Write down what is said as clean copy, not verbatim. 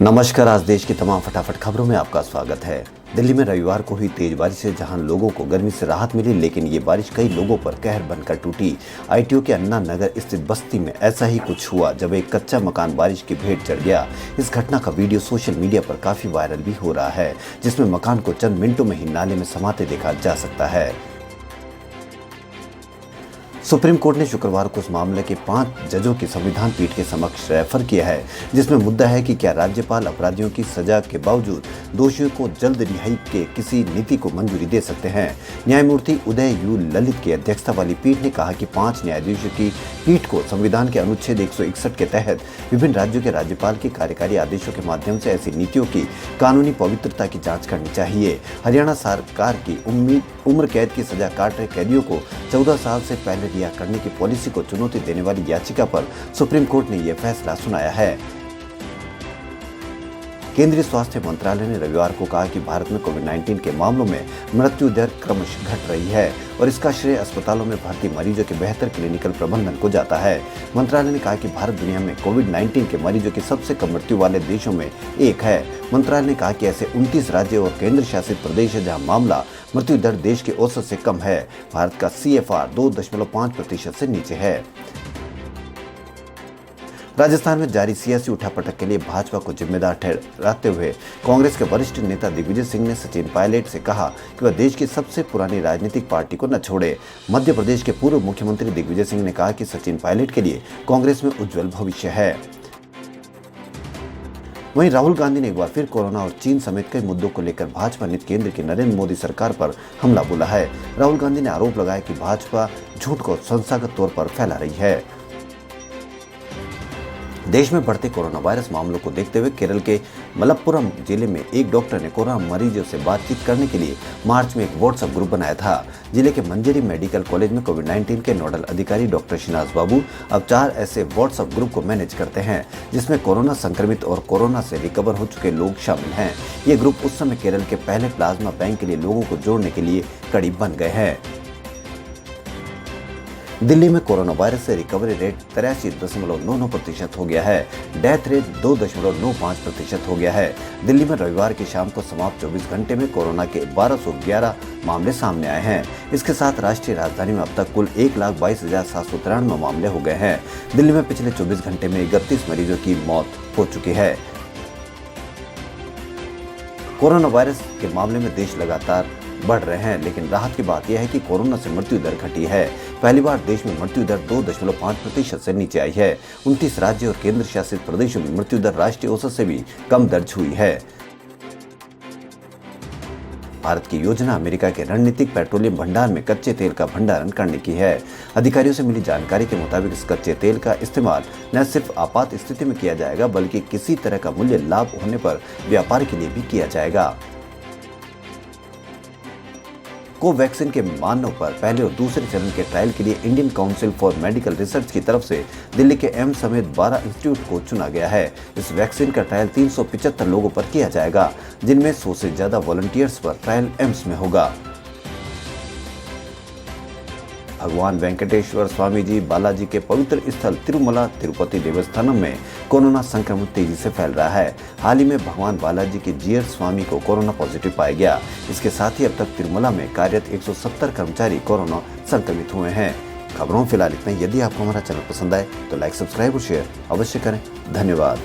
नमस्कार। आज देश की तमाम फटाफट खबरों में आपका स्वागत है। दिल्ली में रविवार को हुई तेज बारिश से जहां लोगों को गर्मी से राहत मिली, लेकिन ये बारिश कई लोगों पर कहर बनकर टूटी। आईटीओ के अन्ना नगर स्थित बस्ती में ऐसा ही कुछ हुआ जब एक कच्चा मकान बारिश की भेंट चढ़ गया। इस घटना का वीडियो सोशल मीडिया पर काफी वायरल भी हो रहा है, जिसमें मकान को चंद मिनटों में ही नाले में समाते देखा जा सकता है। सुप्रीम कोर्ट ने शुक्रवार को इस मामले के 5 जजों की संविधान पीठ के समक्ष रेफर किया है, जिसमें मुद्दा है कि क्या राज्यपाल अपराधियों की सजा के बावजूद दोषियों को जल्द रिहाई के किसी नीति को मंजूरी दे सकते हैं। न्यायमूर्ति उदय यू ललित की अध्यक्षता वाली पीठ ने कहा कि 5 न्यायाधीशों की पीठ को संविधान के अनुच्छेद 161 के तहत विभिन्न राज्यों के राज्यपाल के कार्यकारी आदेशों के माध्यम से ऐसी नीतियों की कानूनी पवित्रता की जाँच करनी चाहिए। हरियाणा सरकार की उम्र कैद की सजा काट रहे कैदियों को 14 साल से पहले रिहा करने की पॉलिसी को चुनौती देने वाली याचिका पर सुप्रीम कोर्ट ने यह फैसला सुनाया है। केंद्रीय स्वास्थ्य मंत्रालय ने रविवार को कहा कि भारत में कोविड-19 के मामलों में मृत्यु दर क्रमशः घट रही है और इसका श्रेय अस्पतालों में भर्ती मरीजों के बेहतर क्लिनिकल प्रबंधन को जाता है। मंत्रालय ने कहा कि भारत दुनिया में कोविड-19 के मरीजों की सबसे कम मृत्यु वाले देशों में एक है। मंत्रालय ने कहा कि ऐसे 29 राज्य और केंद्र शासित प्रदेश है जहां मामला मृत्यु दर देश के औसत से कम है। भारत का CFR 2.5% से नीचे है। राजस्थान में जारी सियासी उठापटक के लिए भाजपा को जिम्मेदार ठहराते हुए कांग्रेस के वरिष्ठ नेता दिग्विजय सिंह ने सचिन पायलट से कहा कि वह देश की सबसे पुरानी राजनीतिक पार्टी को न छोड़े। मध्य प्रदेश के पूर्व मुख्यमंत्री दिग्विजय सिंह ने कहा कि सचिन पायलट के लिए कांग्रेस में उज्जवल भविष्य है। वहीं राहुल गांधी ने एक बार फिर कोरोना और चीन समेत कई मुद्दों को लेकर भाजपा नीति केंद्र की नरेंद्र मोदी सरकार पर हमला बोला है। राहुल गांधी ने आरोप लगाया कि भाजपा झूठ को संस्थागत तौर पर फैला रही है। देश में बढ़ते कोरोना वायरस मामलों को देखते हुए केरल के मलप्पुरम जिले में एक डॉक्टर ने कोरोना मरीजों से बातचीत करने के लिए मार्च में एक व्हाट्सएप ग्रुप बनाया था। जिले के मंजरी मेडिकल कॉलेज में कोविड-19 के नोडल अधिकारी डॉक्टर शिनाज बाबू अब 4 ऐसे व्हाट्सएप ग्रुप को मैनेज करते हैं, जिसमें कोरोना संक्रमित और कोरोना से रिकवर हो चुके लोग शामिल हैं। ये ग्रुप उस समय केरल के पहले प्लाज्मा बैंक के लिए लोगों को जोड़ने के लिए कड़ी बन गए हैं। दिल्ली में कोरोना वायरस से रिकवरी रेट 83.99% हो गया है। डेथ रेट 2.95% हो गया है। दिल्ली में रविवार की शाम को समाप्त 24 घंटे में कोरोना के 1211 मामले सामने आए हैं। इसके साथ राष्ट्रीय राजधानी में अब तक कुल 1,22,793 मामले हो गए हैं। दिल्ली में पिछले 24 घंटे में 31 मरीजों की मौत हो चुकी है। कोरोना वायरस के मामले में देश लगातार बढ़ रहे हैं, लेकिन राहत की बात यह है कि कोरोना से मृत्यु दर घटी है। पहली बार देश में मृत्यु दर 2.5% से नीचे आई है। 29 राज्य और केंद्र शासित प्रदेशों में मृत्यु दर राष्ट्रीय औसत से भी कम दर्ज हुई है। भारत की योजना अमेरिका के रणनीतिक पेट्रोलियम भंडार में कच्चे तेल का भंडारण करने की है। अधिकारियों से मिली जानकारी के मुताबिक इस कच्चे तेल का इस्तेमाल न सिर्फ आपात स्थिति में किया जाएगा, बल्कि किसी तरह का मूल्य लाभ होने पर व्यापार के लिए भी किया जाएगा। कोवैक्सीन के मानव पर पहले और दूसरे चरण के ट्रायल के लिए Indian council for medical research की तरफ से दिल्ली के एम्स समेत 12 इंस्टीट्यूट को चुना गया है। इस वैक्सीन का ट्रायल 375 लोगों पर किया जाएगा, जिनमें 100 से ज्यादा वॉलंटियर्स पर ट्रायल एम्स में होगा। भगवान वेंकटेश्वर स्वामी जी बालाजी के पवित्र स्थल तिरुमला तिरुपति देवस्थानम में कोरोना संक्रमण तेजी से फैल रहा है। हाल ही में भगवान बालाजी के जीयर स्वामी को कोरोना पॉजिटिव पाया गया। इसके साथ ही अब तक तिरुमला में कार्यरत 170 कर्मचारी कोरोना संक्रमित हुए हैं। खबरों फिलहाल इतना ही। यदि आपको हमारा चैनल पसंद आए तो लाइक, सब्सक्राइब और शेयर अवश्य करें। धन्यवाद।